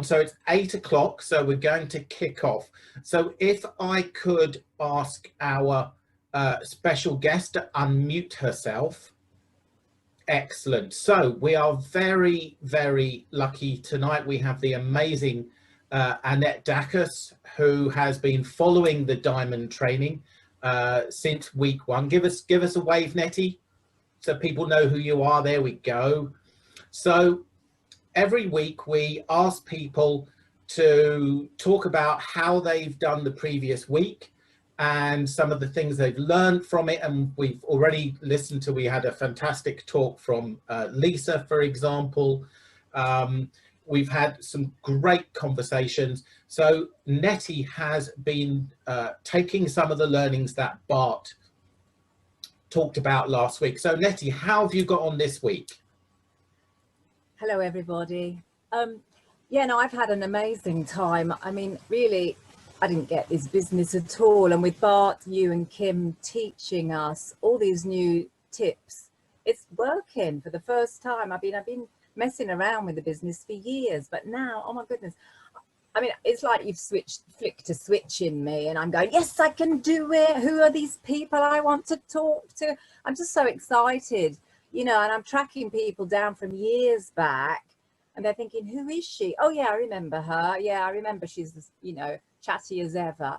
So it's 8 o'clock, so we're going to kick off. So if I could ask our special guest to unmute herself. Excellent. So we are very, very lucky tonight. We have the amazing Annette Dacus, who has been following the diamond training since week 1. Give us a wave, Nettie, so people know who you are. There we go. So every week we ask people to talk about how they've done the previous week and some of the things they've learned from it. And we've already listened to, we had a fantastic talk from Lisa, for example. We've had some great conversations. So Nettie has been taking some of the learnings that Bart talked about last week. So Nettie, how have you got on this week? Hello, everybody. Yeah, no, I've had an amazing time. I mean, really, I didn't get this business at all. And with Bart, you and Kim teaching us all these new tips, it's working for the first time. I've been messing around with the business for years, but now, oh my goodness. I mean, it's like you've flicked a switch in me and I'm going, yes, I can do it. Who are these people I want to talk to? I'm just so excited. You know, and I'm tracking people down from years back and they're thinking, who is she? Oh yeah, I remember her. Yeah, I remember she's, you know, chatty as ever.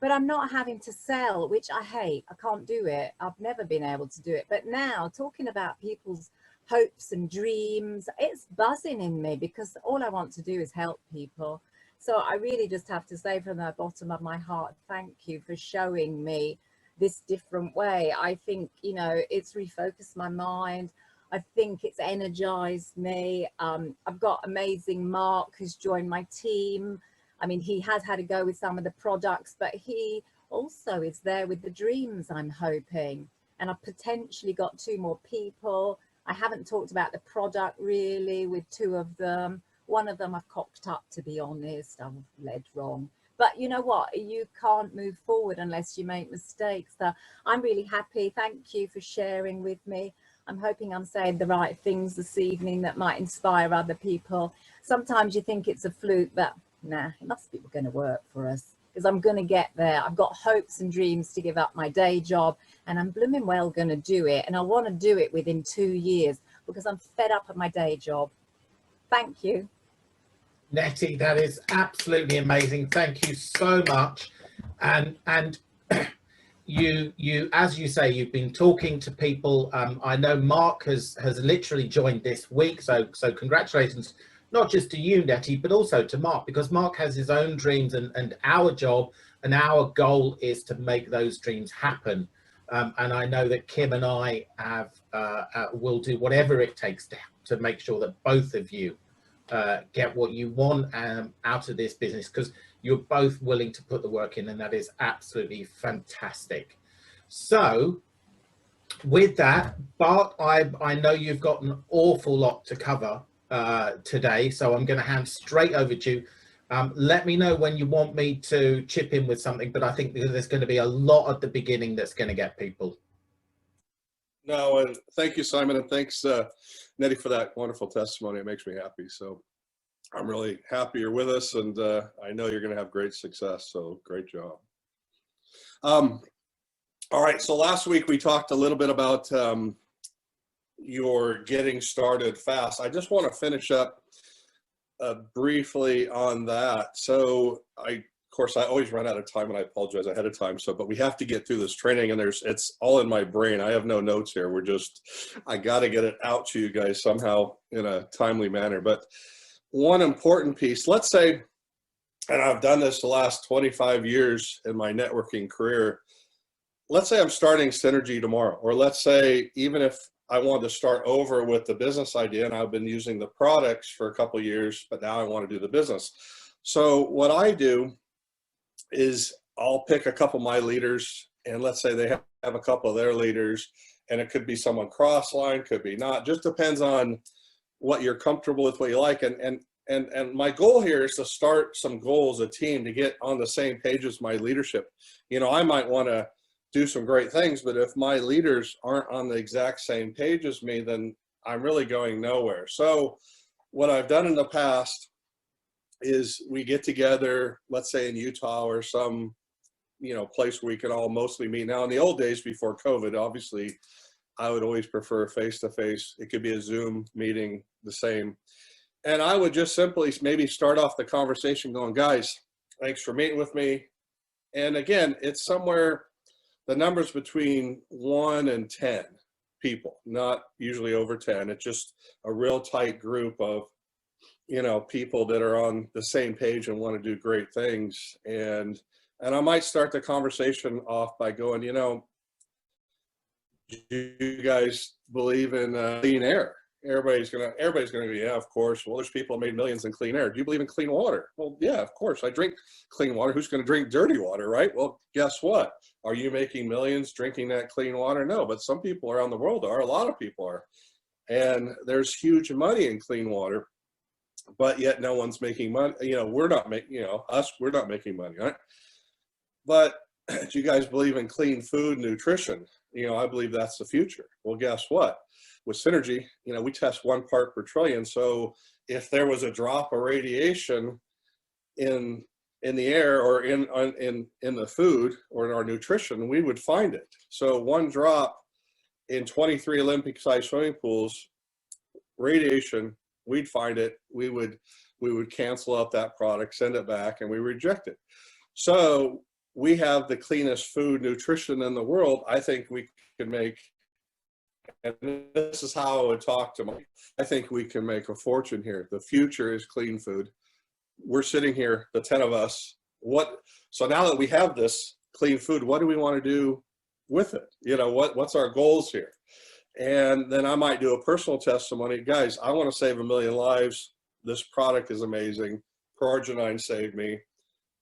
But I'm not having to sell, which I hate. I can't do it. I've never been able to do it. But now talking about people's hopes and dreams, it's buzzing in me because all I want to do is help people. So I really just have to say from the bottom of my heart, thank you for showing me this different way. I think, you know, it's refocused my mind. I think it's energized me. I've got amazing Mark who's joined my team. I mean, he has had a go with some of the products, but he also is there with the dreams, I'm hoping. And I've potentially got 2 more people. I haven't talked about the product really with 2 of them. One of them I've cocked up, to be honest. I've led wrong. But you know what? You can't move forward unless you make mistakes. So I'm really happy. Thank you for sharing with me. I'm hoping I'm saying the right things this evening that might inspire other people. Sometimes you think it's a fluke, but nah, it must be going to work for us because I'm going to get there. I've got hopes and dreams to give up my day job and I'm blooming well going to do it. And I want to do it within 2 years because I'm fed up of my day job. Thank you. Nettie, that is absolutely amazing. Thank you so much. And you, as you say, you've been talking to people. I know Mark has literally joined this week. So congratulations, not just to you, Nettie, but also to Mark, because Mark has his own dreams and our job and our goal is to make those dreams happen. And I know that Kim and I will do whatever it takes to make sure that both of you get what you want out of this business, because you're both willing to put the work in, and that is absolutely fantastic. So with that, Bart, I know you've got an awful lot to cover today, so I'm going to hand straight over to you. Let me know when you want me to chip in with something, but I think there's going to be a lot at the beginning that's going to get people. No, and thank you, Simon, and thanks, Nettie, for that wonderful testimony. It makes me happy. So I'm really happy you're with us, and I know you're going to have great success. So great job. All right. So last week we talked a little bit about your getting started fast. I just want to finish up briefly on that. So of course, I always run out of time, and I apologize ahead of time. So, but we have to get through this training, and it's all in my brain. I have no notes here. I got to get it out to you guys somehow in a timely manner. But one important piece, let's say, and I've done this the last 25 years in my networking career. Let's say I'm starting Synergy tomorrow, or let's say even if I wanted to start over with the business idea, and I've been using the products for a couple of years, but now I want to do the business. So what I do is I'll pick a couple of my leaders, and let's say they have a couple of their leaders, and it could be someone cross-line, could be not, just depends on what you're comfortable with, what you like. And my goal here is to start some goals, a team, to get on the same page as my leadership. You know, I might want to do some great things, but if my leaders aren't on the exact same page as me, then I'm really going nowhere. So what I've done in the past is we get together, let's say in Utah or some, you know, place where we can all mostly meet. Now in the old days before COVID, obviously I would always prefer face-to-face. It could be a Zoom meeting, the same. And I would just simply maybe start off the conversation going, guys, thanks for meeting with me. And again, it's somewhere, the numbers between 1 and 10 people, not usually over 10. It's just a real tight group of, you know, people that are on the same page and want to do great things. And I might start the conversation off by going, you know, do you guys believe in clean air? Everybody's gonna go, yeah, of course. Well, there's people who made millions in clean air. Do you believe in clean water? Well, yeah, of course. I drink clean water. Who's going to drink dirty water, right? Well, guess what? Are you making millions drinking that clean water? No, but some people around the world are. A lot of people are. And there's huge money in clean water, but yet no one's making money. You know, we're not making, you know, we're not making money, right? But do you guys believe in clean food, nutrition? You know, I believe that's the future. Well, guess what? With Synergy, you know, we test 1 part per trillion. So if there was a drop of radiation in the air or in the food or in our nutrition, we would find it. So 1 drop in 23 Olympic-sized swimming pools, radiation, we'd find it. We would cancel out that product, send it back, and we reject it. So we have the cleanest food nutrition in the world. I think we can make, and this is how I would talk to Mike, I think we can make a fortune here. The future is clean food. We're sitting here, the 10 of us. So now that we have this clean food, what do we want to do with it? You know, what's our goals here? And then I might do a personal testimony. Guys, I want to save 1 million lives. This product is amazing. Pro-Arginine saved me.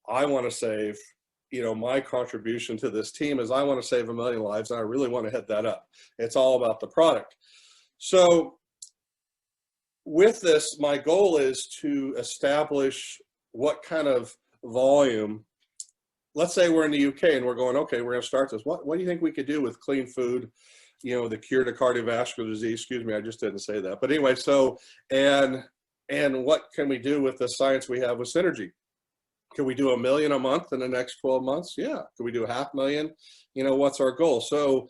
I want to save, you know, my contribution to this team is I want to save 1 million lives, and I really want to hit that up. It's all about the product. So with this, my goal is to establish what kind of volume. Let's say we're in the UK and we're going, okay, we're going to start this. What do you think we could do with clean food? You know, the cure to cardiovascular disease. Excuse me, I just didn't say that. But anyway, so, and what can we do with the science we have with Synergy? Can we do 1 million a month in the next 12 months? Yeah. Can we do 500,000? You know, what's our goal? So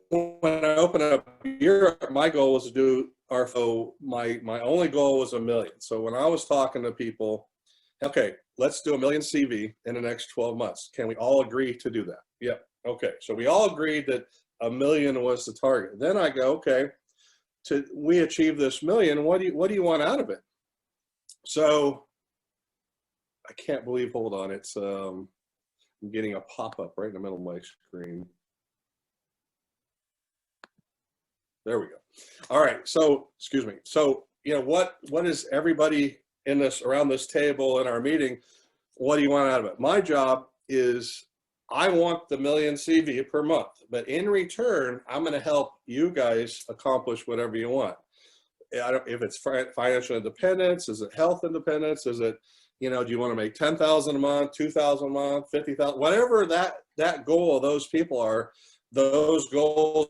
when I opened up Europe, my goal was to do my only goal was 1 million. So when I was talking to people, okay, let's do 1 million CV in the next 12 months. Can we all agree to do that? Yeah. Okay. So we all agreed that 1 million was the target. Then I go, okay, we achieve this 1 million. What do you want out of it? So I can't believe, hold on. It's, I'm getting a pop-up right in the middle of my screen. There we go. All right. So, excuse me. So, you know, what is everybody in this, around this table in our meeting, what do you want out of it? My job is I want the 1 million CV per month, but in return, I'm going to help you guys accomplish whatever you want. If it's financial independence, is it health independence? Is it, you know, do you want to make 10,000 a month, 2,000 a month, 50,000, whatever that goal of those people are, those goals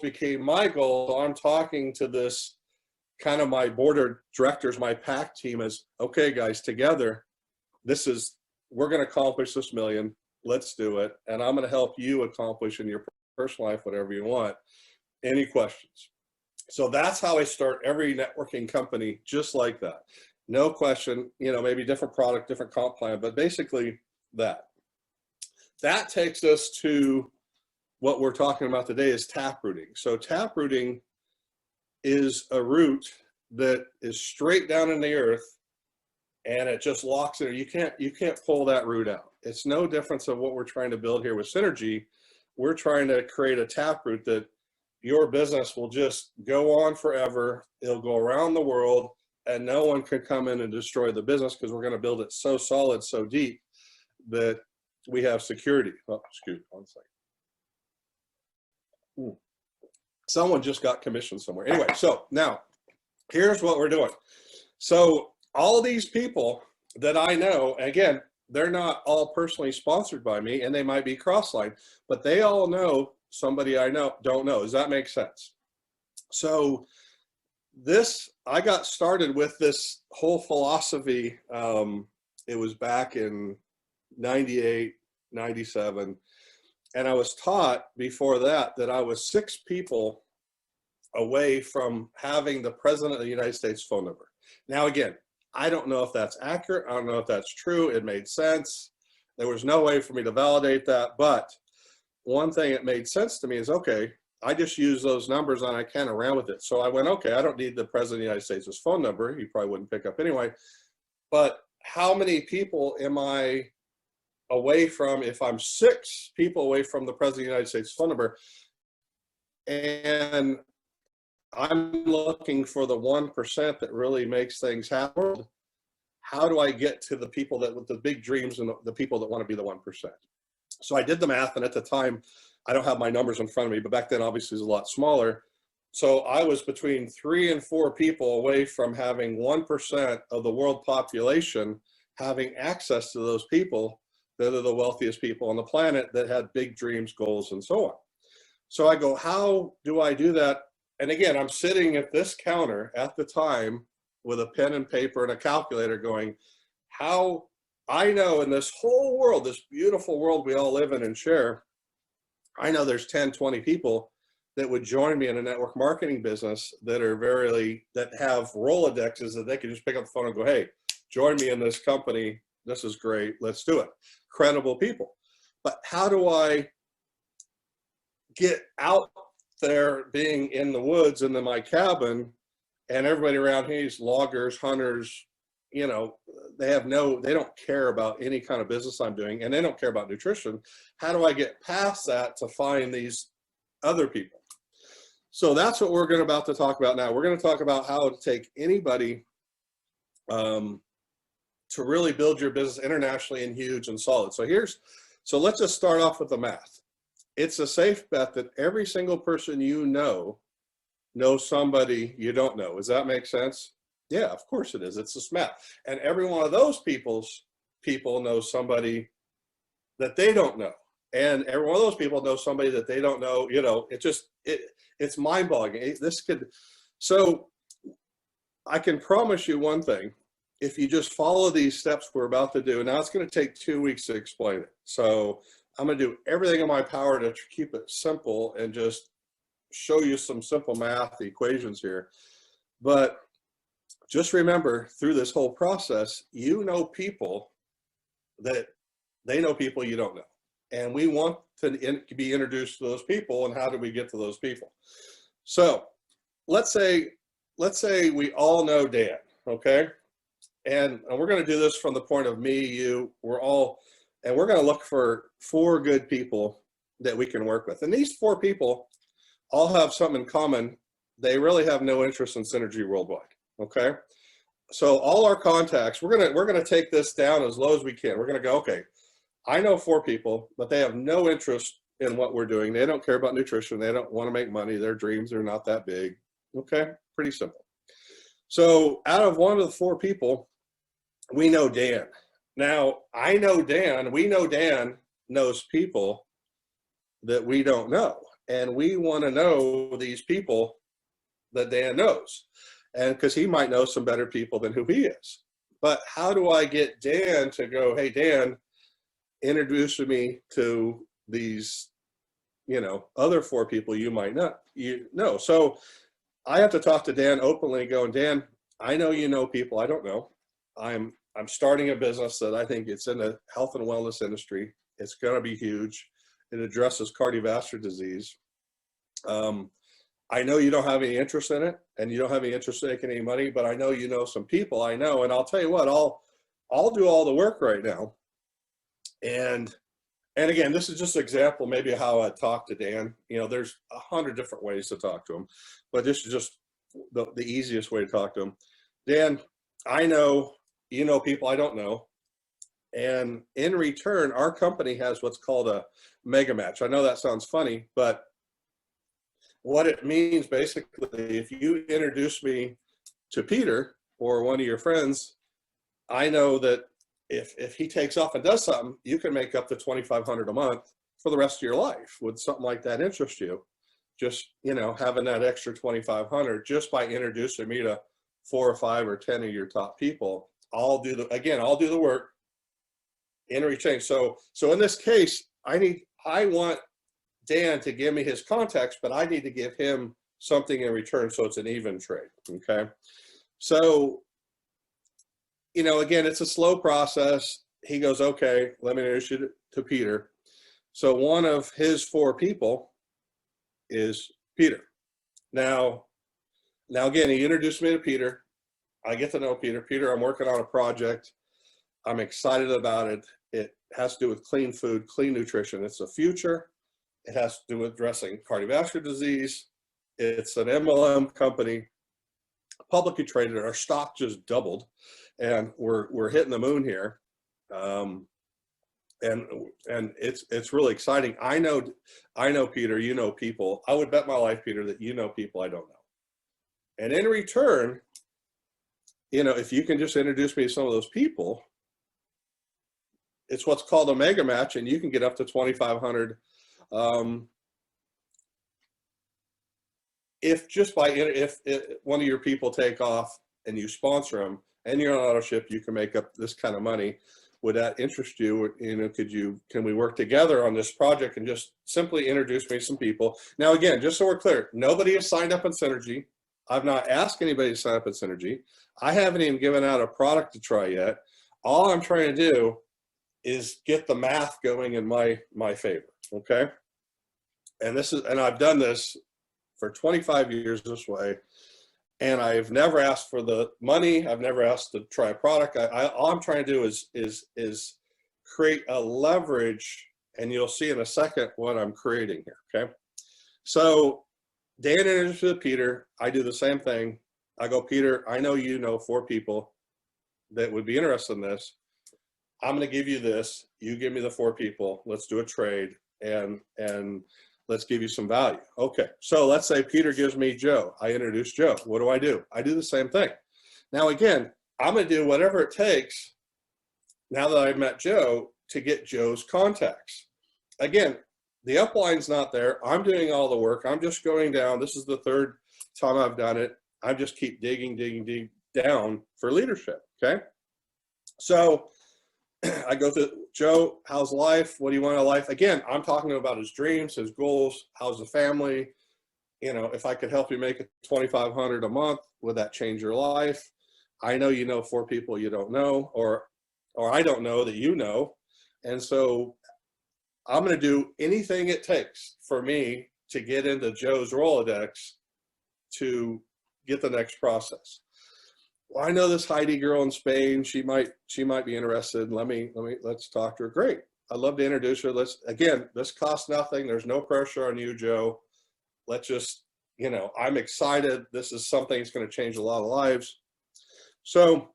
became my goal. So I'm talking to this kind of my board of directors, my PAC team is, okay, guys, together, we're going to accomplish this 1 million. Let's do it. And I'm going to help you accomplish in your personal life, whatever you want. Any questions? So that's how I start every networking company, just like that. No question, you know, maybe different product, different comp plan, but basically that. That takes us to what we're talking about today is taprooting. So taprooting is a root that is straight down in the earth and it just locks it. You can't pull that root out. It's no difference of what we're trying to build here with Synergy. We're trying to create a taproot that your business will just go on forever. It'll go around the world and no one can come in and destroy the business because we're going to build it so solid, so deep that we have security. Oh, excuse me, 1 second. Someone just got commissioned somewhere. Anyway, so now here's what we're doing. So all these people that I know, again, they're not all personally sponsored by me and they might be cross-line, but they all know somebody I don't know. Does that make sense? So this I got started with this whole philosophy. It was back in 98, 97. And I was taught before that I was 6 people away from having the President of the United States phone number. Now, again, I don't know if that's accurate. I don't know if that's true. It made sense. There was no way for me to validate that. But one thing that made sense to me is, okay, I just use those numbers and I kind of ran with it. So I went, okay, I don't need the President of the United States' phone number. He probably wouldn't pick up anyway. But how many people am I away from if I'm 6 people away from the President of the United States phone number? And I'm looking for the 1% that really makes things happen. How do I get to the people that with the big dreams and the people that want to be the 1%? So I did the math, and at the time, I don't have my numbers in front of me, but back then obviously it was a lot smaller. So I was between 3 and 4 people away from having 1% of the world population having access to those people that are the wealthiest people on the planet that had big dreams, goals, and so on. So I go, how do I do that? And again, I'm sitting at this counter at the time with a pen and paper and a calculator going, how I know in this whole world, this beautiful world we all live in and share, I know there's 10, 20 people that would join me in a network marketing business that are that have Rolodexes that they can just pick up the phone and go, hey, join me in this company. This is great. Let's do it. Credible people. But how do I get out there being in the woods and in my cabin and everybody around here is loggers, hunters, you know, they don't care about any kind of business I'm doing, and they don't care about nutrition. How do I get past that to find these other people? So that's what we're about to talk about now. We're going to talk about how to take anybody to really build your business internationally and huge and solid. So let's just start off with the math. It's a safe bet that every single person you know knows somebody you don't know. Does that make sense? Yeah, of course it is. It's just math. And every one of those people knows somebody that they don't know. And every one of those people knows somebody that they don't know. You know, it's mind-boggling. So I can promise you one thing. If you just follow these steps we're about to do, now it's going to take 2 weeks to explain it. So I'm going to do everything in my power to keep it simple and just show you some simple math equations here. But just remember, through this whole process, you know people that they know people you don't know. And we want to be introduced to those people. And how do we get to those people? So let's say we all know Dan, okay? And we're going to do this from the point of me, you, we're going to look for 4 good people that we can work with. And these 4 people all have something in common. They really have no interest in Synergy Worldwide, okay? So all our contacts, we're going to take this down as low as we can. We're going to go, okay, I know 4 people, but they have no interest in what we're doing. They don't care about nutrition. They don't want to make money. Their dreams are not that big, okay? Pretty simple. So out of one of the 4 people, we know Dan. Now, I know Dan. We know Dan knows people that we don't know. And we want to know these people that Dan knows. And because he might know some better people than who he is. But how do I get Dan to go, hey, Dan, introduce me to these, you know, other 4 people you might not, So I have to talk to Dan openly going, Dan, I know you know people I don't know. I'm starting a business that I think it's in the health and wellness industry. It's going to be huge. It addresses cardiovascular disease. I know you don't have any interest in it, and you don't have any interest in making any money, but I know you know some people I know, and I'll tell you what, I'll do all the work right now. And again, this is just an example maybe how I talk to Dan. You know, there's 100 different ways to talk to him, but this is just the easiest way to talk to him. Dan, I know you know people I don't know. And in return, our company has what's called a mega match. I know that sounds funny, but what it means basically, if you introduce me to Peter or one of your friends, I know that if he takes off and does something, you can make up to $2,500 a month for the rest of your life. Would something like that interest you? Just, you know, having that extra $2,500 just by introducing me to 4 or 5 or 10 of your top people. I'll do the work in exchange. So in this case, I want Dan to give me his contacts, but I need to give him something in return, so it's an even trade. Okay. So, you know, again, it's a slow process. He goes, okay, let me introduce you to Peter. So one of his 4 people is Peter. Now again, he introduced me to Peter. I get to know Peter. Peter, I'm working on a project. I'm excited about it. It has to do with clean food, clean nutrition. It's the future. It has to do with addressing cardiovascular disease. It's an MLM company, publicly traded. Our stock just doubled, and we're hitting the moon here. And it's really exciting. I know Peter, you know people. I would bet my life, Peter, that you know people I don't know. And in return, you know, if you can just introduce me to some of those people, it's what's called a mega match, and you can get up to 2,500. If one of your people take off and you sponsor them and you're on auto ship, you can make up this kind of money. Would that interest you? You know, can we work together on this project and just simply introduce me some people? Now, again, just so we're clear, nobody has signed up in Synergy. I've not asked anybody to sign up in Synergy. I haven't even given out a product to try yet. All I'm trying to do is get the math going in my favor. Okay. And I've done this for 25 years this way. And I've never asked for the money. I've never asked to try a product. All I'm trying to do is create a leverage, and you'll see in a second what I'm creating here, okay? So Dan introduced me to Peter. I do the same thing. I go, Peter, I know you know 4 people that would be interested in this. I'm gonna give you this. You give me the 4 people. Let's do a trade, and let's give you some value. Okay, so let's say Peter gives me Joe. I introduce Joe. What do? I do the same thing. Now again, I'm gonna do whatever it takes, now that I've met Joe, to get Joe's contacts. Again, the upline's not there. I'm doing all the work. I'm just going down. This is the 3rd time I've done it. I just keep digging down for leadership, okay? So I go to Joe, how's life? What do you want out of life? Again, I'm talking about his dreams, his goals, how's the family? You know, if I could help you make it $2,500 a month, would that change your life? I know you know 4 people you don't know, or I don't know that you know. And so I'm going to do anything it takes for me to get into Joe's Rolodex to get the next process. Well, I know this Heidi girl in Spain. She might be interested. Let's talk to her. Great. I'd love to introduce her. This costs nothing. There's no pressure on you, Joe. Let's just, you know, I'm excited. This is something that's going to change a lot of lives. So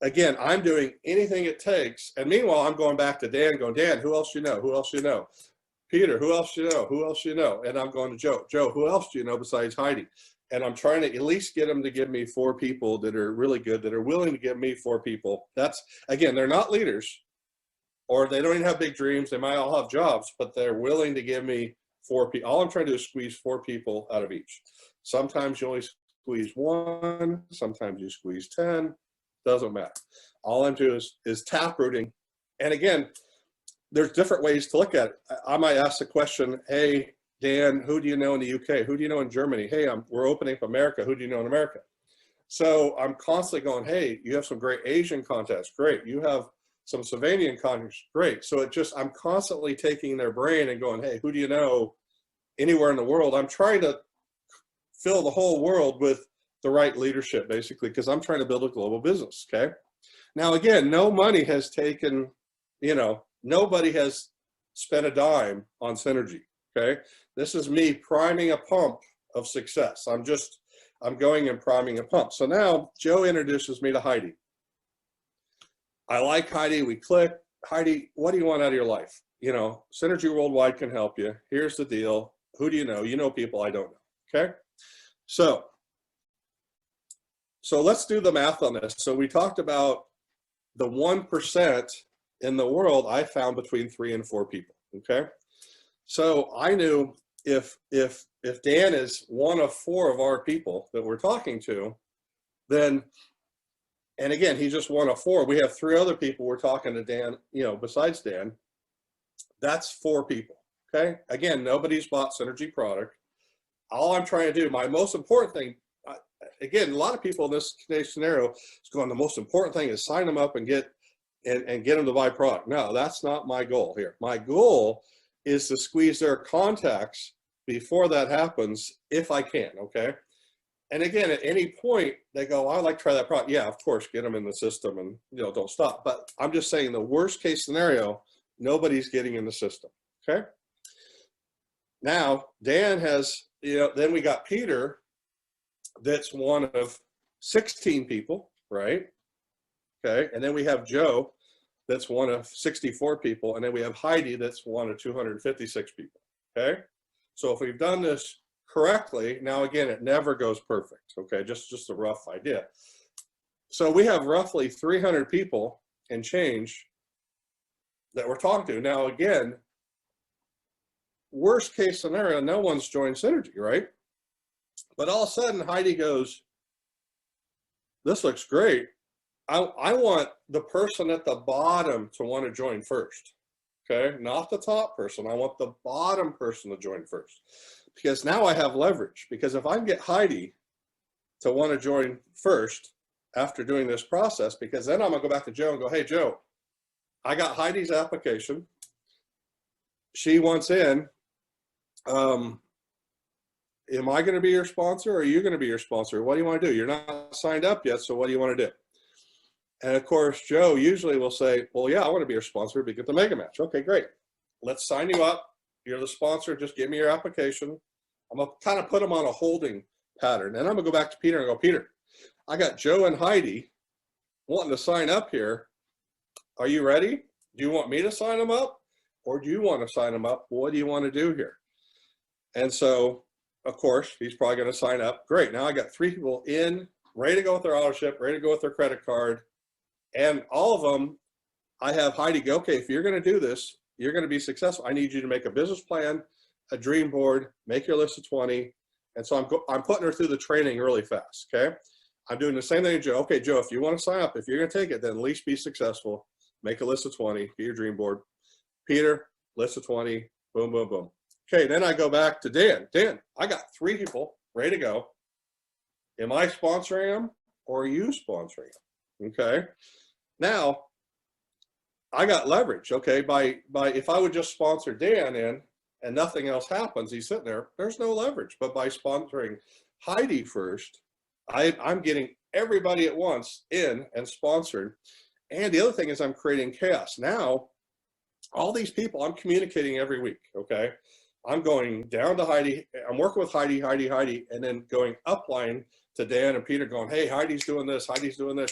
again, I'm doing anything it takes. And meanwhile, I'm going back to Dan, going, Dan, who else you know? Who else you know? Peter, who else you know? Who else you know? And I'm going to Joe. Joe, who else do you know besides Heidi? And I'm trying to at least get them to give me 4 people that are really good, that are willing to give me 4 people. That's, again, they're not leaders, or they don't even have big dreams. They might all have jobs, but they're willing to give me 4 people. All I'm trying to do is squeeze 4 people out of each. Sometimes you only squeeze 1, sometimes you squeeze 10, doesn't matter. All I'm doing is taprooting. And again, there's different ways to look at it. I might ask the question, hey, Dan, who do you know in the UK? Who do you know in Germany? Hey, we're opening up America. Who do you know in America? So I'm constantly going, hey, you have some great Asian contacts. Great. You have some Slovenian contacts. Great. So I'm constantly taking their brain and going, hey, who do you know anywhere in the world? I'm trying to fill the whole world with the right leadership, basically, because I'm trying to build a global business, okay? Now, again, no money has taken, you know, nobody has spent a dime on Synergy, okay? This is me priming a pump of success. I'm going and priming a pump. So now Joe introduces me to Heidi. I like Heidi, we click. Heidi, what do you want out of your life? You know, Synergy Worldwide can help you. Here's the deal. Who do you know? You know people I don't know, okay? So let's do the math on this. So we talked about the 1% in the world. I found between 3 and 4 people, okay? So I knew if Dan is one of 4 of our people that we're talking to, then, and again, he's just one of 4. We have 3 other people we're talking to Dan, you know, besides Dan. That's 4 people, okay? Again, nobody's bought Synergy product. All I'm trying to do, my most important thing, again, a lot of people in this scenario is going, the most important thing is sign them up and get them to buy product. No, that's not my goal here. My goal is to squeeze their contacts before that happens, if I can, okay? And again, at any point they go, I'd like to try that product. Yeah, of course, get them in the system and, you know, don't stop. But I'm just saying the worst case scenario, nobody's getting in the system, okay? Now, Dan has, you know, then we got Peter, that's one of 16 people, right? Okay, and then we have Joe, that's one of 64 people, and then we have Heidi, that's one of 256 people, okay? So if we've done this correctly, now again, it never goes perfect, okay? Just a rough idea. So we have roughly 300 people and change that we're talking to. Now again, worst case scenario, no one's joined Synergy, right? But all of a sudden Heidi goes, this looks great. I want the person at the bottom to want to join first, okay? Not the top person. I want the bottom person to join first, because now I have leverage. Because if I can get Heidi to want to join first after doing this process, because then I'm gonna go back to Joe and go, hey, Joe, I got Heidi's application. She wants in. Am I going to be your sponsor, or are you going to be your sponsor? What do you want to do? You're not signed up yet, so what do you want to do? And of course, Joe usually will say, well, yeah, I want to be your sponsor to get the mega match. Okay, great. Let's sign you up. You're the sponsor. Just give me your application. I'm going to kind of put them on a holding pattern. And I'm going to go back to Peter and go, Peter, I got Joe and Heidi wanting to sign up here. Are you ready? Do you want me to sign them up, or do you want to sign them up? What do you want to do here? And so, of course, he's probably going to sign up. Great. Now I got 3 people in, ready to go with their auto ship, ready to go with their credit card. And all of them, I have Heidi go, okay, if you're going to do this, you're going to be successful. I need you to make a business plan, a dream board, make your list of 20. And so I'm putting her through the training really fast, okay? I'm doing the same thing to Joe. Okay, Joe, if you want to sign up, if you're going to take it, then at least be successful. Make a list of 20, get your dream board. Peter, list of 20, boom, boom, boom. Okay, then I go back to Dan. Dan, I got 3 people ready to go. Am I sponsoring them, or are you sponsoring them? Okay. Now, I got leverage, okay, by if I would just sponsor Dan in and nothing else happens, he's sitting there, there's no leverage. But by sponsoring Heidi first, I'm getting everybody at once in and sponsored. And the other thing is I'm creating chaos. Now, all these people, I'm communicating every week, okay? I'm going down to Heidi, I'm working with Heidi, and then going upline to Dan and Peter going, hey, Heidi's doing this,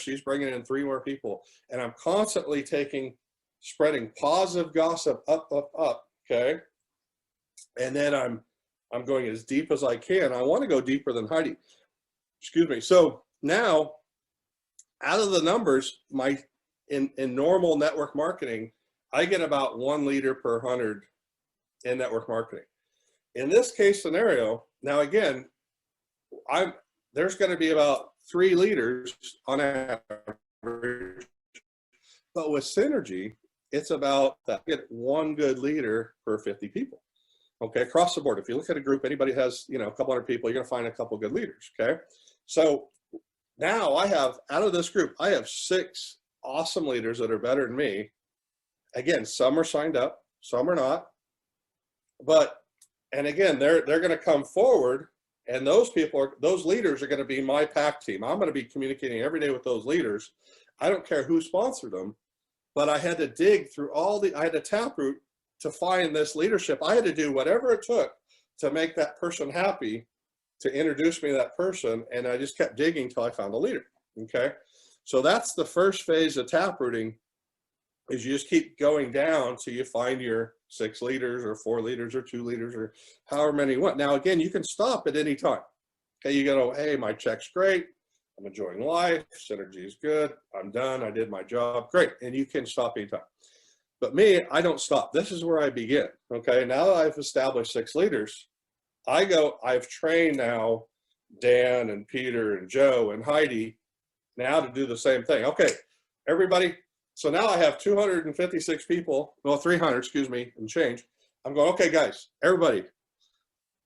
she's bringing in 3 more people. And I'm constantly spreading positive gossip up, okay? And then I'm going as deep as I can. I want to go deeper than Heidi, excuse me. So now, out of the numbers, in normal network marketing, I get about 1 leader per 100 in network marketing. In this case scenario, now again, there's going to be about 3 leaders on average, but with Synergy, it's about that get 1 good leader per 50 people. Okay, across the board. If you look at a group, anybody has, you know, a couple hundred people, you're going to find a couple good leaders. Okay, so now I have, out of this group, I have 6 awesome leaders that are better than me. Again, some are signed up, some are not. But, and again, they're going to come forward, and those leaders are going to be my pack team. I'm going to be communicating every day with those leaders. I don't care who sponsored them, but I had to dig through I had to taproot to find this leadership. I had to do whatever it took to make that person happy, to introduce me to that person, and I just kept digging until I found a leader, okay? So that's the first phase of taprooting, is you just keep going down till you find your 6 leaders or 4 leaders or 2 leaders or however many you want. Now, again, you can stop at any time. Okay, you go, hey, my check's great. I'm enjoying life. Synergy is good. I'm done. I did my job. Great. And you can stop anytime. But me, I don't stop. This is where I begin. Okay, now that I've established 6 leaders, I've trained now Dan and Peter and Joe and Heidi now to do the same thing. Okay, everybody. So now I have 256 people, well, 300, excuse me, and change. I'm going, okay, guys, everybody,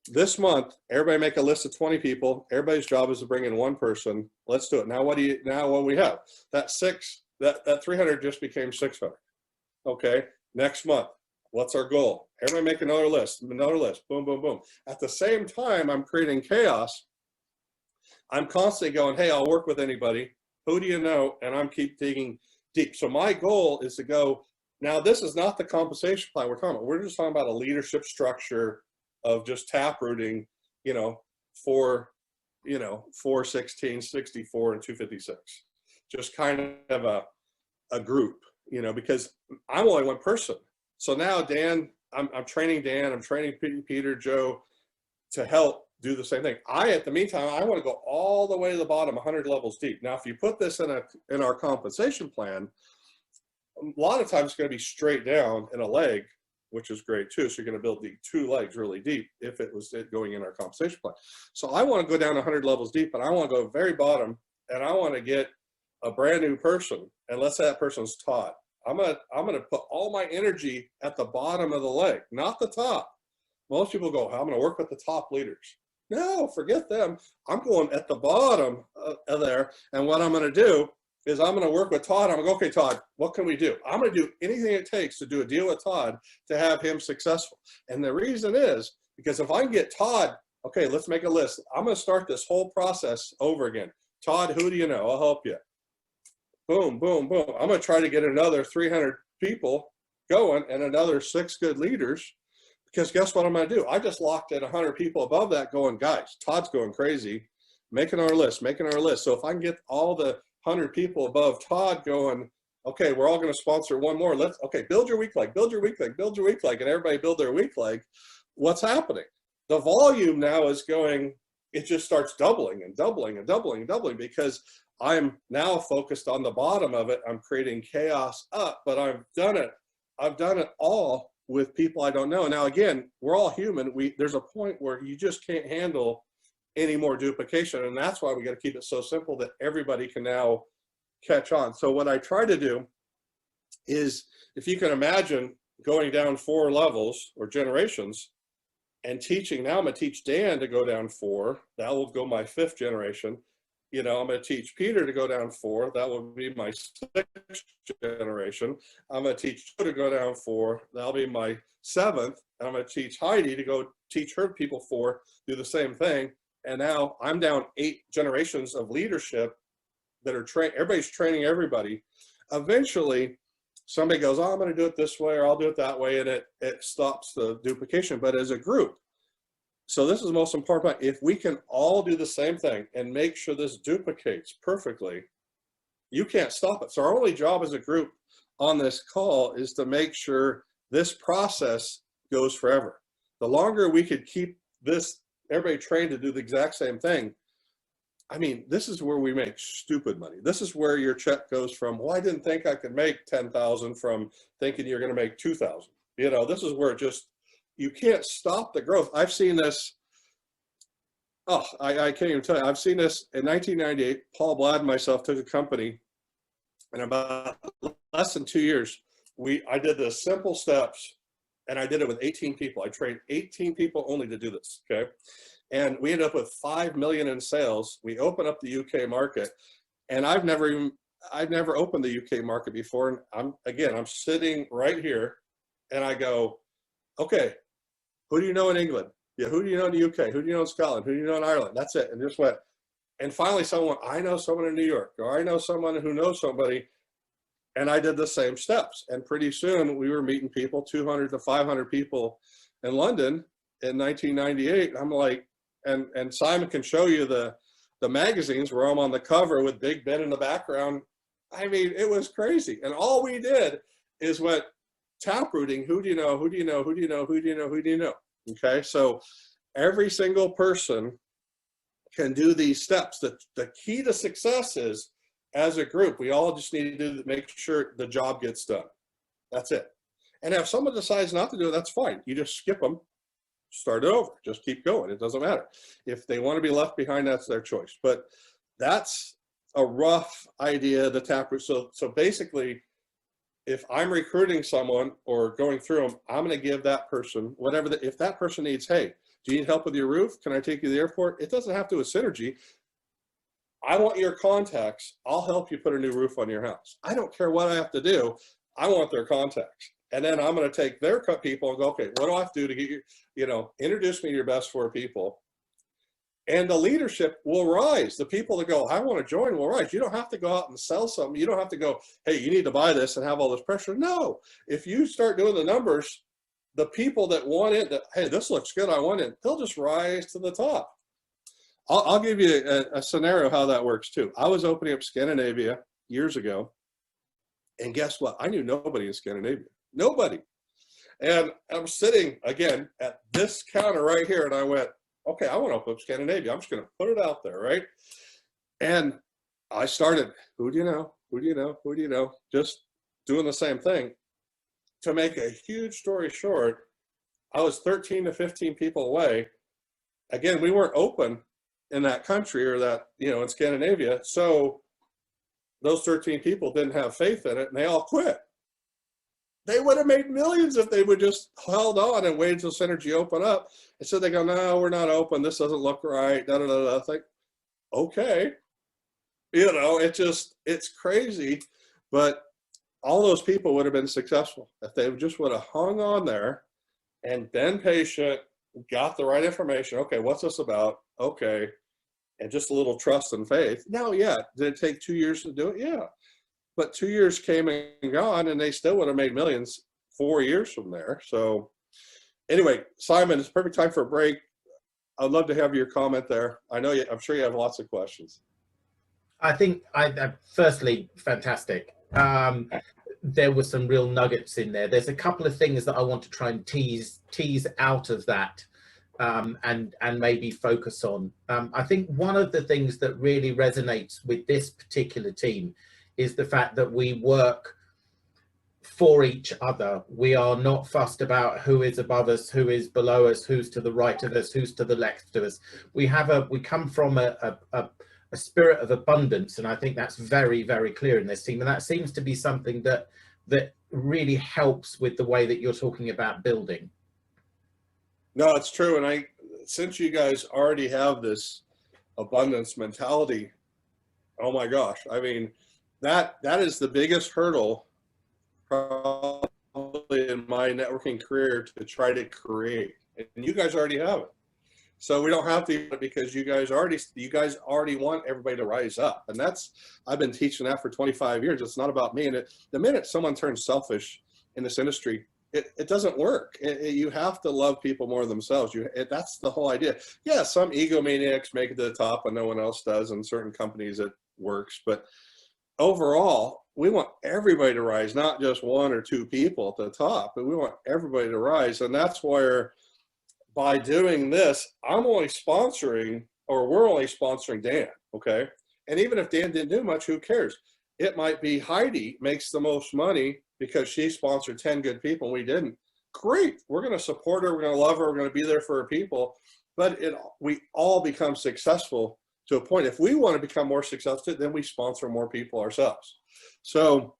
this month, everybody make a list of 20 people. Everybody's job is to bring in one person. Let's do it. Now, what do we have? That 300 just became 600. Okay, next month, what's our goal? Everybody make another list, boom, boom, boom. At the same time, I'm creating chaos. I'm constantly going, hey, I'll work with anybody. Who do you know? And I'm keep digging deep. So my goal is to go, now this is not the compensation plan we're talking about. We're just talking about a leadership structure of just taprooting, for 16, 64, and 256. Just kind of a group, because I'm only one person. So now Dan, I'm training Dan, I'm training Peter, Joe to help do the same thing. At the meantime, I want to go all the way to the bottom, 100 levels deep. Now, if you put this in our compensation plan, a lot of times it's going to be straight down in a leg, which is great too. So you're going to build the 2 legs really deep if it was going in our compensation plan. So I want to go down 100 levels deep, and I want to go very bottom, and I want to get a brand new person, and let's say that person's Todd. I'm gonna put all my energy at the bottom of the leg, not the top. Most people go, I'm gonna work with the top leaders. No, forget them. I'm going at the bottom of there, and what I'm gonna do is I'm gonna work with Todd. I'm gonna go, okay, Todd, what can we do? I'm gonna do anything it takes to do a deal with Todd to have him successful. And the reason is because if I can get Todd, okay, let's make a list. I'm gonna start this whole process over again. Todd, who do you know? I'll help you. Boom, boom, boom. I'm going to try to get another 300 people going and another 6 good leaders, because guess what I'm going to do? I just locked at 100 people above that going, guys, Todd's going crazy, making our list. So if I can get all the 100 people above Todd going, okay, we're all going to sponsor one more. Okay, build your weak leg, and everybody build their weak leg. What's happening? The volume now is going, it just starts doubling and doubling and doubling and doubling, because I'm now focused on the bottom of it. I'm creating chaos up, but I've done it all with people I don't know. Now, again, we're all human. There's a point where you just can't handle any more duplication. And that's why we got to keep it so simple that everybody can now catch on. So what I try to do is, if you can imagine going down 4 levels or generations and teaching, now I'm going to teach Dan to go down 4. That will go my 5th generation. I'm going to teach Peter to go down 4. That will be my 6th generation. I'm going to teach Joe to go down 4. That'll be my 7th. And I'm going to teach Heidi to go teach her people 4, do the same thing. And now I'm down 8 generations of leadership that are trained. Everybody's training everybody. Eventually, somebody goes, oh, I'm going to do it this way, or I'll do it that way, and it stops the duplication. But as a group, so this is the most important part. If we can all do the same thing and make sure this duplicates perfectly, you can't stop it. So our only job as a group on this call is to make sure this process goes forever. The longer we could keep this, everybody trained to do the exact same thing, I mean, this is where we make stupid money. This is where your check goes from, well, I didn't think I could make 10,000 from thinking you're going to make 2,000. This is where it just, you can't stop the growth. I've seen this. Oh, I can't even tell you. I've seen this in 1998. Paul Blad and myself took a company, and about less than 2 years, I did the simple steps, and I did it with 18 people. I trained 18 people only to do this. Okay, and we ended up with 5 million in sales. We opened up the UK market, and I've never opened the UK market before. And I'm sitting right here, and I go, okay, who do you know in England? Yeah, who do you know in the UK? Who do you know in Scotland? Who do you know in Ireland? That's it. And just went. And finally I know someone in New York, or I know someone who knows somebody. And I did the same steps. And pretty soon we were meeting people, 200 to 500 people in London in 1998. I'm like, and Simon can show you the magazines where I'm on the cover with Big Ben in the background. I mean, it was crazy. And all we did is went, taprooting, who do you know, who do you know, who do you know, who do you know, who do you know? Okay, so every single person can do these steps. The key to success is, as a group, we all just need to make sure the job gets done. That's it. And if someone decides not to do it, that's fine. You just skip them, start it over, just keep going. It doesn't matter. If they want to be left behind, that's their choice. But that's a rough idea, the Taproot. So basically, if I'm recruiting someone or going through them, I'm going to give that person whatever. If that person needs, hey, do you need help with your roof? Can I take you to the airport? It doesn't have to with Synergy. I want your contacts. I'll help you put a new roof on your house. I don't care what I have to do. I want their contacts. And then I'm going to take their people and go, okay, what do I have to do to get you, introduce me to your best 4 people. And the leadership will rise. The people that go, I want to join will rise. You don't have to go out and sell something. You don't have to go, hey, you need to buy this and have all this pressure. No, if you start doing the numbers, the people that want it, that, hey, this looks good, I want it, they'll just rise to the top. I'll give you a scenario how that works too. I was opening up Scandinavia years ago, and guess what? I knew nobody in Scandinavia. Nobody. And I'm sitting, again, at this counter right here, and I went, okay, I want to open up Scandinavia. I'm just going to put it out there, right? And I started, who do you know? Who do you know? Who do you know? Just doing the same thing. To make a huge story short, I was 13 to 15 people away. Again, we weren't open in that country or that, in Scandinavia. So those 13 people didn't have faith in it, and they all quit. They would have made millions if they would just held on and waited until Synergy opened up. And so they go, no, we're not open. This doesn't look right. Da, da, da, da. I think, okay. It's crazy. But all those people would have been successful if they just would have hung on there and been patient, got the right information. Okay, what's this about? Okay. And just a little trust and faith. Now, yeah, did it take 2 years to do it? Yeah. But 2 years came and gone, and they still would have made millions 4 years from there. So anyway, Simon, it's perfect time for a break. I'd love to have your comment there. I'm sure you have lots of questions. I think, firstly, fantastic. There were some real nuggets in there. There's a couple of things that I want to try and tease out of that, and maybe focus on. I think one of the things that really resonates with this particular team is the fact that we work for each other. We are not fussed about who is above us, who is below us, who's to the right of us, who's to the left of us. We come from a spirit of abundance, and I think that's very, very clear in this team. And that seems to be something that really helps with the way that you're talking about building. No, it's true. And since you guys already have this abundance mentality, oh my gosh, I mean, that is the biggest hurdle probably in my networking career to try to create. And you guys already have it. So we don't have to, because you guys already want everybody to rise up. And I've been teaching that for 25 years. It's not about me. And the minute someone turns selfish in this industry, it doesn't work. You have to love people more than themselves. That's the whole idea. Yeah, some egomaniacs make it to the top and no one else does. In certain companies it works. But overall, we want everybody to rise, not just 1 or 2 people at the top, but we want everybody to rise. And that's where, by doing this, we're only sponsoring Dan, okay? And even if Dan didn't do much, who cares? It might be Heidi makes the most money because she sponsored 10 good people and we didn't. Great, we're gonna support her, we're gonna love her, we're gonna be there for her people, but we all become successful to a point. If we wanna become more successful, then we sponsor more people ourselves. So,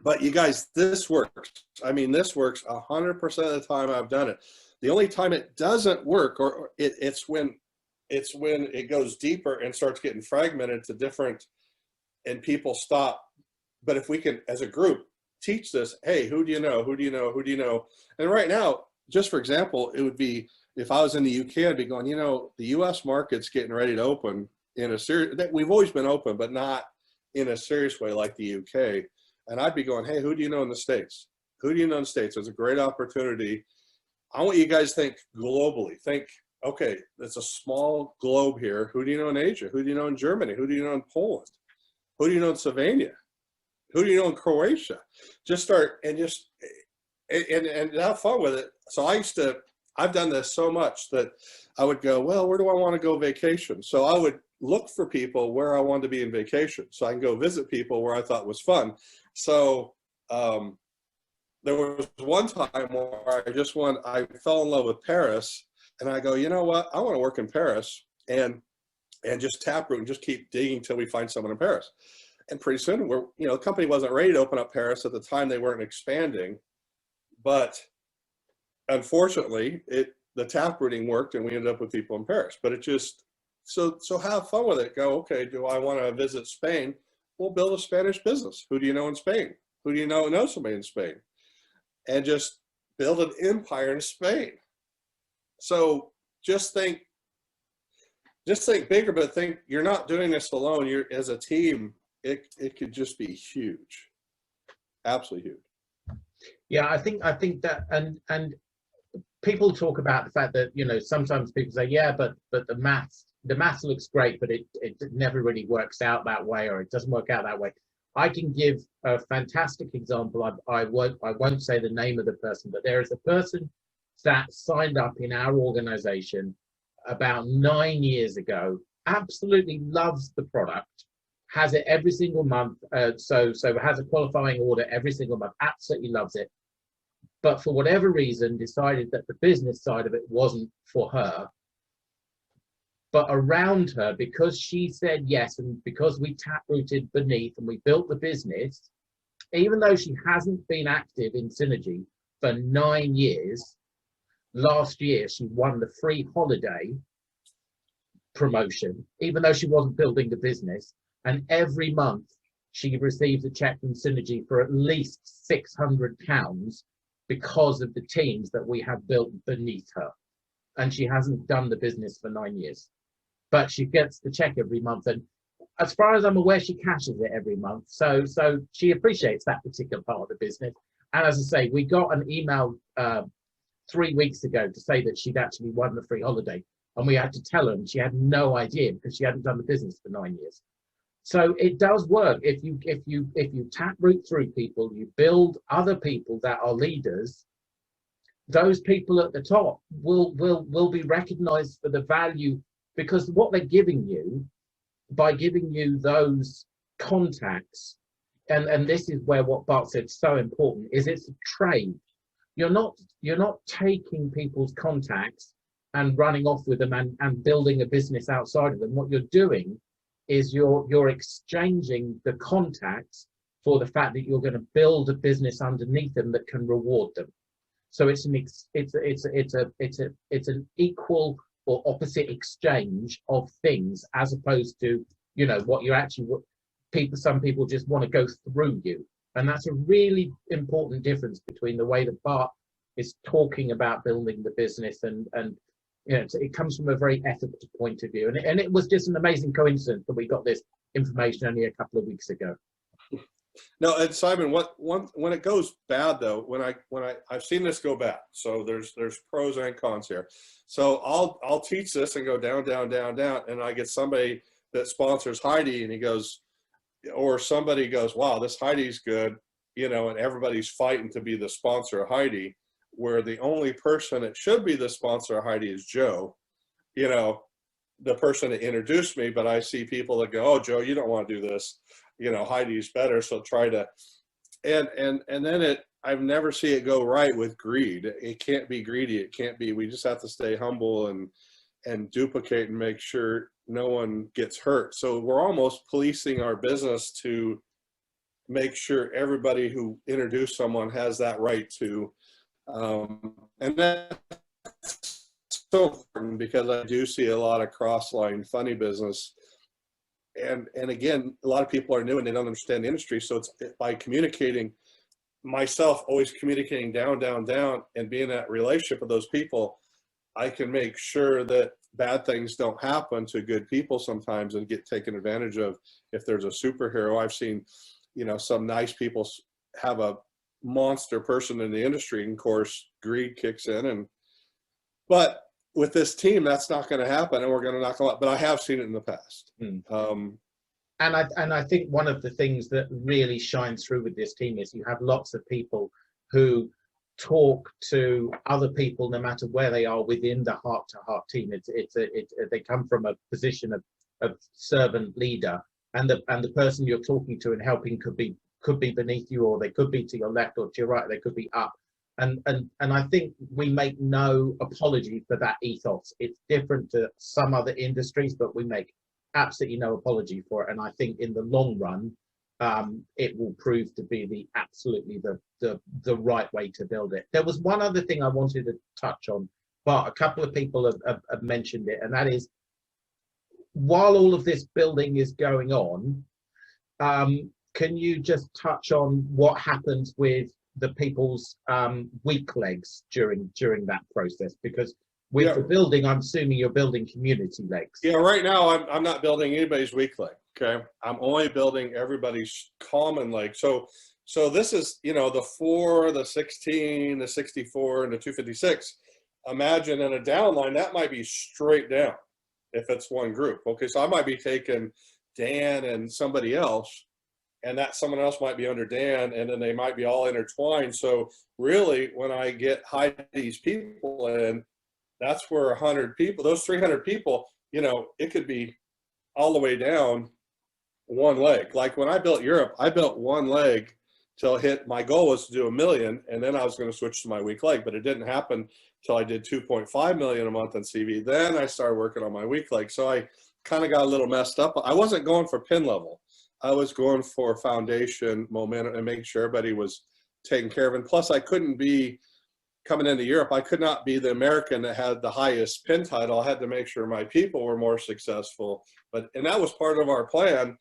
but you guys, this works. I mean, this works 100% of the time I've done it. The only time it doesn't work, or it's when it goes deeper and starts getting fragmented to different, and people stop. But if we can, as a group, teach this, hey, who do you know? Who do you know? Who do you know? And right now, just for example, it would be, if I was in the UK, I'd be going, the US market's getting ready to open in a serious, we've always been open, but not in a serious way like the UK. And I'd be going, hey, who do you know in the States? Who do you know in the States? There's a great opportunity. I want you guys to think globally. Think, okay, it's a small globe here. Who do you know in Asia? Who do you know in Germany? Who do you know in Poland? Who do you know in Slovenia? Who do you know in Croatia? Just start and have fun with it. So I've done this so much that I would go, well, where do I want to go vacation? So I would look for people where I wanted to be in vacation. So I can go visit people where I thought was fun. So, there was one time where I fell in love with Paris, and I go, you know what? I want to work in Paris. And and just taproot and just keep digging till we find someone in Paris. And pretty soon we're, you know, the company wasn't ready to open up Paris at the time. They weren't expanding, but unfortunately the taprooting worked and we ended up with people in Paris. But it just, so have fun with it. Go, okay, do I want to visit Spain? We'll build a Spanish business. Who do you know in Spain? Who do you know somebody in Spain? And just build an empire in Spain. So just think bigger, but think you're not doing this alone. You're, as a team, it could just be huge, absolutely huge. Yeah, I think that, and people talk about the fact that, you know, sometimes people say, yeah, but the maths looks great, but it never really works out that way, or it doesn't work out that way. I can give a fantastic example. I won't say the name of the person, but there is a person that signed up in our organization about 9 years ago, absolutely loves the product, has it every single month, so has a qualifying order every single month, absolutely loves it, but for whatever reason decided that the business side of it wasn't for her. But around her, because she said yes, and because we taprooted beneath and we built the business, even though she hasn't been active in Synergy for 9 years, last year she won the free holiday promotion, even though she wasn't building the business. And every month she receives a check from Synergy for at least £600 because of the teams that we have built beneath her. And she hasn't done the business for 9 years, but she gets the check every month. And as far as I'm aware, she cashes it every month. So she appreciates that particular part of the business. And as I say, we got an email 3 weeks ago to say that she'd actually won the free holiday. And we had to tell her, and she had no idea because she hadn't done the business for 9 years. So it does work. If you taproot through people, you build other people that are leaders, those people at the top will be recognized for the value, because what they're giving you by giving you those contacts, and this is where what Bart said is so important, is it's a trade. You're not taking people's contacts and running off with them and building a business outside of them. What you're doing is you're exchanging the contacts for the fact that you're going to build a business underneath them that can reward them. So it's an equal or opposite exchange of things, as opposed to, you know, what you're actually, some people just want to go through you. And that's a really important difference between the way that Bart is talking about building the business and you know, it comes from a very ethical point of view. And it was just an amazing coincidence that we got this information only a couple of weeks ago. No, and Simon, when it goes bad though, when I've seen this go bad, so there's pros and cons here. So I'll teach this and go down, down, down, down, and I get somebody that sponsors Heidi, and he goes, or somebody goes, wow, this Heidi's good, you know, and everybody's fighting to be the sponsor of Heidi, where the only person that should be the sponsor of Heidi is Joe, you know, the person that introduced me. But I see people that go, oh, Joe, you don't want to do this, you know, Heidi's better, so try to, and then I've never see it go right with greed. It can't be greedy. It can't be, we just have to stay humble and duplicate and make sure no one gets hurt. So we're almost policing our business to make sure everybody who introduced someone has that right to, and that's so important, because I do see a lot of cross-line funny business. And again, a lot of people are new and they don't understand the industry. So it's by communicating, myself always communicating down, down, down, and being in that relationship with those people, I can make sure that bad things don't happen to good people sometimes and get taken advantage of. If there's a superhero, I've seen, you know, some nice people have a monster person in the industry, and of course greed kicks in. But with this team, that's not going to happen, and we're going to knock a lot. But I have seen it in the past. And I think one of the things that really shines through with this team is you have lots of people who talk to other people, no matter where they are within the heart-to-heart team. They come from a position of servant leader, and the person you're talking to and helping could be beneath you, or they could be to your left or to your right. They could be up. And I think we make no apology for that ethos. It's different to some other industries, but we make absolutely no apology for it. And I think in the long run, it will prove to be the right way to build it. There was one other thing I wanted to touch on, but a couple of people have mentioned it, and that is, while all of this building is going on, can you just touch on what happens with the people's weak legs during that process? Because with the building, I'm assuming you're building community legs. Yeah, right now I'm not building anybody's weak leg. Okay, I'm only building everybody's common leg. So this is, you know, the 4, the 16, the 64, and the 256. Imagine in a downline that might be straight down if it's one group. Okay, so I might be taking Dan and somebody else, and that someone else might be under Dan, and then they might be all intertwined. So really, when I get Heidi's people in, that's where 100 people, those 300 people, you know, it could be all the way down one leg. Like when I built Europe, I built one leg till my goal was to do 1 million, and then I was going to switch to my weak leg, but it didn't happen till I did 2.5 million a month on CV. Then I started working on my weak leg. So I kind of got a little messed up. I wasn't going for pin level. I was going for foundation, momentum, and making sure everybody was taken care of. And plus I couldn't be coming into Europe. I could not be the American that had the highest pin title. I had to make sure my people were more successful. And that was part of our plan.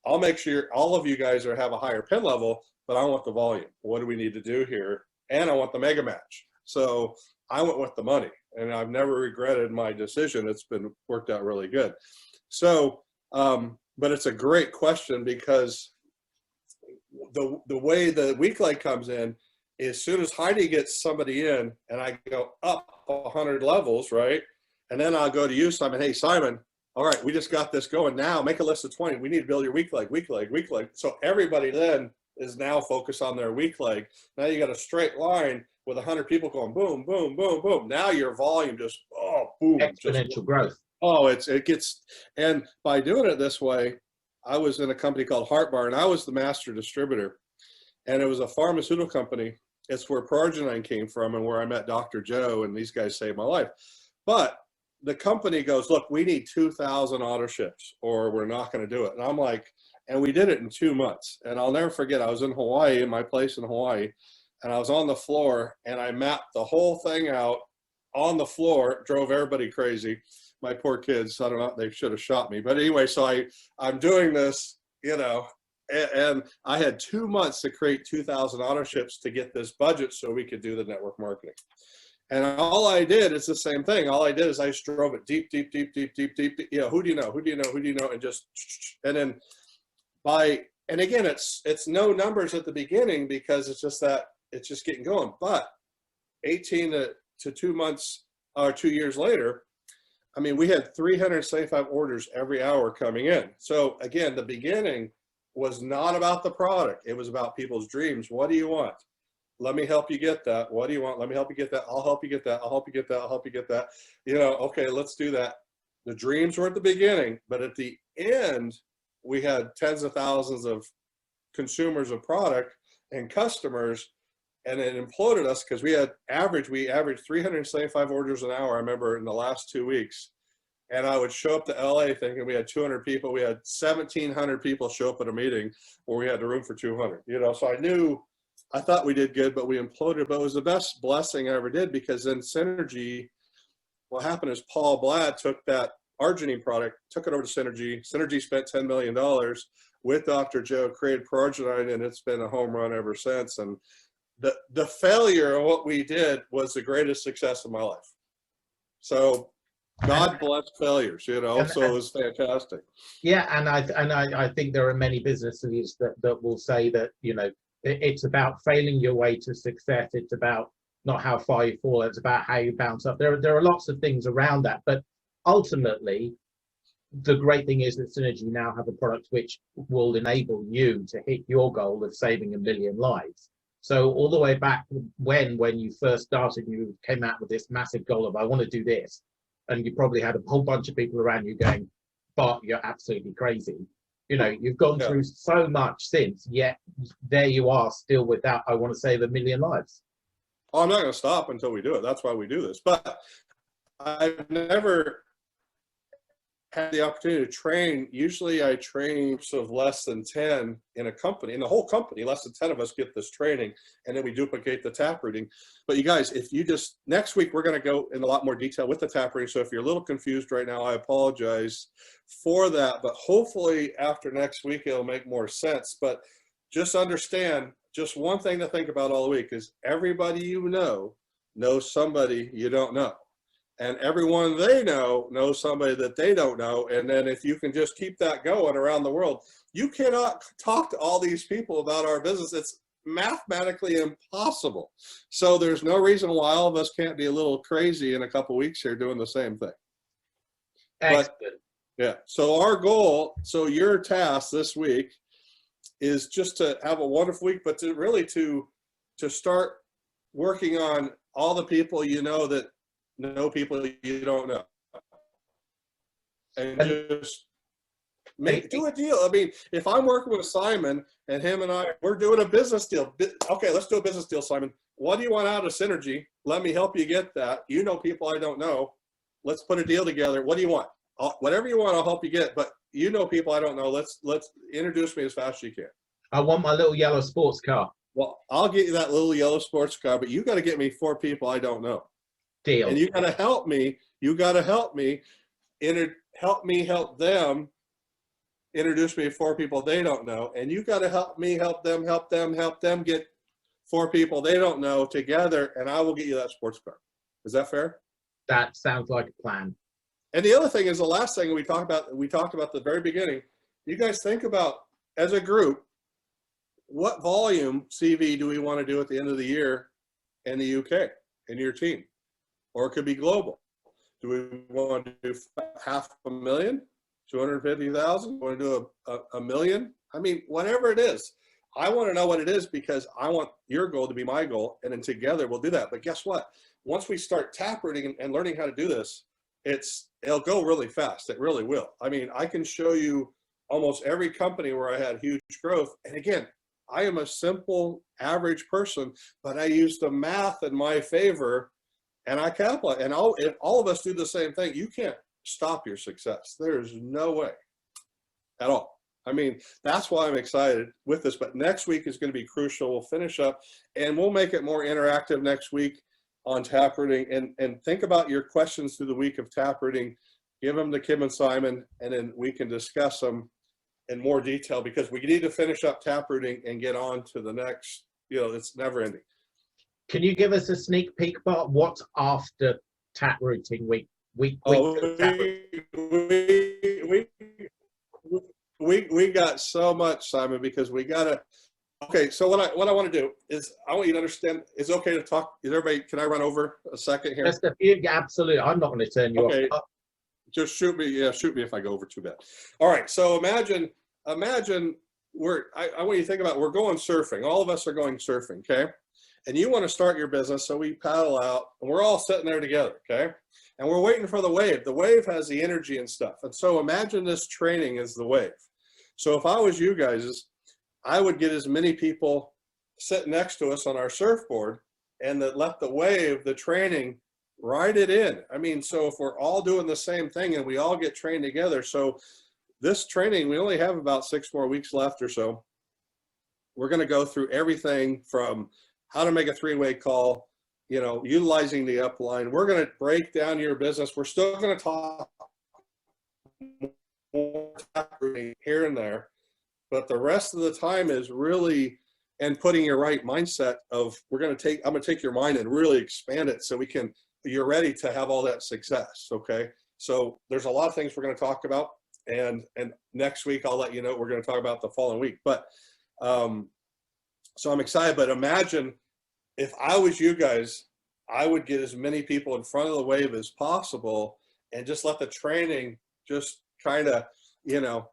I'll make sure all of you guys have a higher pin level, but I want the volume. What do we need to do here? And I want the mega match. So I went with the money, and I've never regretted my decision. It's been worked out really good. So, but it's a great question, because the way the weak leg comes in, as soon as Heidi gets somebody in and I go up 100 levels, right? And then I'll go to you, Simon. Hey, Simon, all right, we just got this going. Now make a list of 20. We need to build your weak leg, weak leg, weak leg. So everybody then is now focused on their weak leg. Now you got a straight line with 100 people going boom, boom, boom, boom. Now your volume just, boom. Exponential growth. Oh, it gets, and by doing it this way, I was in a company called Heart Bar, and I was the master distributor. And it was a pharmaceutical company. It's where Progenine came from and where I met Dr. Joe, and these guys saved my life. But the company goes, look, we need 2,000 auto ships or we're not going to do it. And I'm like, and we did it in 2 months. And I'll never forget, I was in Hawaii, in my place in Hawaii, and I was on the floor and I mapped the whole thing out on the floor, drove everybody crazy. My poor kids, I don't know, they should have shot me. But anyway, so I'm doing this, you know, and I had 2 months to create 2,000 auto ships to get this budget so we could do the network marketing. And all I did is the same thing. All I did is I just drove it deep, deep, deep, deep, deep, deep. You know, who do you know? Who do you know? Who do you know? And just, and then and again, it's no numbers at the beginning, because it's just that it's just getting going. But 18 to 2 months or 2 years later, I mean, we had 375 orders every hour coming in. So again, the beginning was not about the product. It was about people's dreams. What do you want? Let me help you get that. What do you want? Let me help you get that. I'll help you get that. I'll help you get that. I'll help you get that. You know, okay, let's do that. The dreams were at the beginning, but at the end, we had tens of thousands of consumers of product and customers, and it imploded us because we averaged 375 orders an hour. I remember in the last 2 weeks. And I would show up to LA thinking we had 200 people. We had 1,700 people show up at a meeting where we had the room for 200. You know, so I thought we did good, but we imploded. But it was the best blessing I ever did, because then Synergy, what happened is Paul Blad took that arginine product, took it over to Synergy. Synergy spent $10 million with Dr. Joe, created Progenine, and it's been a home run ever since. And the failure of what we did was the greatest success of my life. So God bless failures, you know, so it was fantastic. Yeah, and I think there are many businesses that will say that, you know, it's about failing your way to success. It's about not how far you fall. It's about how you bounce up. There are lots of things around that, but ultimately, the great thing is that Synergy now have a product which will enable you to hit your goal of saving 1 million lives. So all the way back when you first started, you came out with this massive goal of, I want to do this. And you probably had a whole bunch of people around you going, Bart, you're absolutely crazy. You know, you've gone through so much since, yet there you are still with that, I want to save 1 million lives. Oh, I'm not going to stop until we do it. That's why we do this. But I've never had the opportunity to train. Usually I train groups of less than 10 in a company, in the whole company, less than 10 of us get this training, and then we duplicate the taprooting. But you guys, if you just, next week, we're going to go in a lot more detail with the taprooting. So if you're a little confused right now, I apologize for that, but hopefully after next week, it'll make more sense. But just understand, just one thing to think about all week is everybody you know knows somebody you don't know. And everyone they know knows somebody that they don't know. And then if you can just keep that going around the world, you cannot talk to all these people about our business. It's mathematically impossible. So there's no reason why all of us can't be a little crazy in a couple weeks here doing the same thing. Excellent. But, yeah, so our goal, so your task this week is just to have a wonderful week, but to really to start working on all the people you know that know people you don't know, and just do a deal. I mean, if I'm working with Simon and him and we're doing a business deal. Okay, let's do a business deal, Simon. What do you want out of synergy? Let me help you get that. You know people I don't know. Let's put a deal together. What do you want? Whatever you want, I'll help you get. But you know people I don't know. Let's introduce me as fast as you can. I want my little yellow sports car. Well, I'll get you that little yellow sports car, but you got to get me 4 people I don't know. Deal. And you got to help me. You got to help me. Help them. Introduce me to 4 people they don't know. And you got to help me. Help them get 4 people they don't know together. And I will get you that sports car. Is that fair? That sounds like a plan. And the other thing is the last thing we talked about at the very beginning. You guys think about, as a group, what volume CV do we want to do at the end of the year in the UK in your team? Or it could be global. Do we want to do 500,000, 250,000? Want to do a million? I mean, whatever it is. I want to know what it is because I want your goal to be my goal, and then together we'll do that. But guess what? Once we start taprooting and learning how to do this, it'll go really fast. It really will. I mean, I can show you almost every company where I had huge growth. And again, I am a simple, average person, but I use the math in my favor, and I capitalize. And if all of us do the same thing, you can't stop your success. There's no way at all. I mean, that's why I'm excited with this. But next week is going to be crucial. We'll finish up, and we'll make it more interactive next week on taprooting. And think about your questions through the week of taprooting. Give them to Kim and Simon, and then we can discuss them in more detail, because we need to finish up taprooting and get on to the next, it's never ending. Can you give us a sneak peek about what's after taprooting week? We got so much, Simon, because we gotta. Okay, so what I want to do is I want you to understand. It's okay to talk. Is everybody? Can I run over a second here? Just a few. Absolutely. I'm not going to turn you off. Just shoot me. Yeah, shoot me if I go over too bad. All right. So imagine I want you to think about, we're going surfing. All of us are going surfing. Okay. And you want to start your business. So we paddle out and we're all sitting there together. Okay. And we're waiting for the wave. The wave has the energy and stuff. And so imagine this training is the wave. So if I was you guys, I would get as many people sit next to us on our surfboard and let the wave, the training, ride it in. I mean, so if we're all doing the same thing and we all get trained together. So this training, we only have about 6 more weeks left or so. We're going to go through everything from how to make a 3-way call, utilizing the upline. We're going to break down your business. We're still going to talk more here and there, but the rest of the time is really and putting your right mindset of I'm going to take your mind and really expand it so you're ready to have all that success. Okay. So there's a lot of things we're going to talk about, and next week I'll let you know what we're going to talk about the following week. But so I'm excited. But imagine if I was you guys, I would get as many people in front of the wave as possible and just let the training just kind of,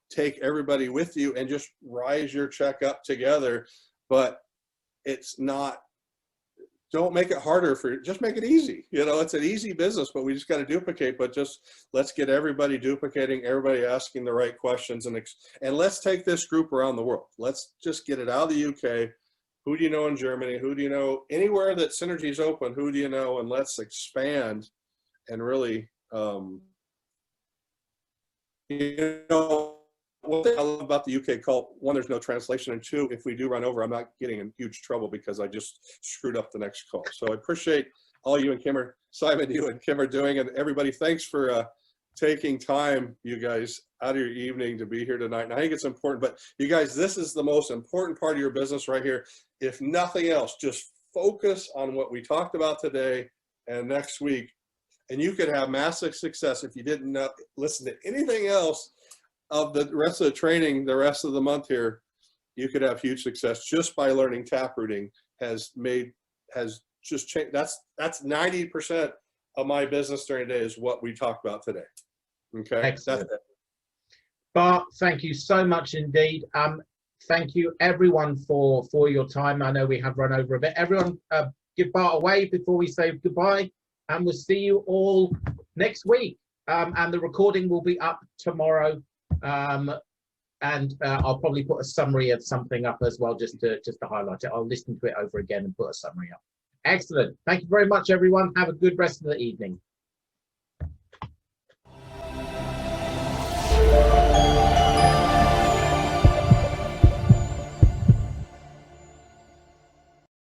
take everybody with you and just rise your check up together. But it's not, don't make it harder just make it easy. It's an easy business, but we just got to duplicate, but just let's get everybody duplicating, everybody asking the right questions, and let's take this group around the world. Let's just get it out of the UK. Who do you know in Germany? Who do you know anywhere that Synergy is open? Who do you know? And let's expand and really You know, one thing I love about the UK cult, one, there's no translation, and two, if we do run over, I'm not getting in huge trouble because I just screwed up the next call. So I appreciate all you and Kim are, Simon, you and Kim are doing, and everybody, thanks for taking time, you guys, out of your evening to be here tonight. And I think it's important, but you guys, this is the most important part of your business right here. If nothing else, just focus on what we talked about today and next week, and you could have massive success if you didn't listen to anything else of the rest of the training the rest of the month here. You could have huge success just by learning taprooting. Has just changed. That's 90% of my business during the day is what we talked about today. Okay. Excellent. That's it. Bart, thank you so much indeed. Thank you everyone for your time. I know we have run over a bit. Everyone, give Bart a wave before we say goodbye, and we'll see you all next week. And the recording will be up tomorrow. And I'll probably put a summary of something up as well, just to highlight it. I'll listen to it over again and put a summary up. Excellent. Thank you very much, everyone. Have a good rest of the evening.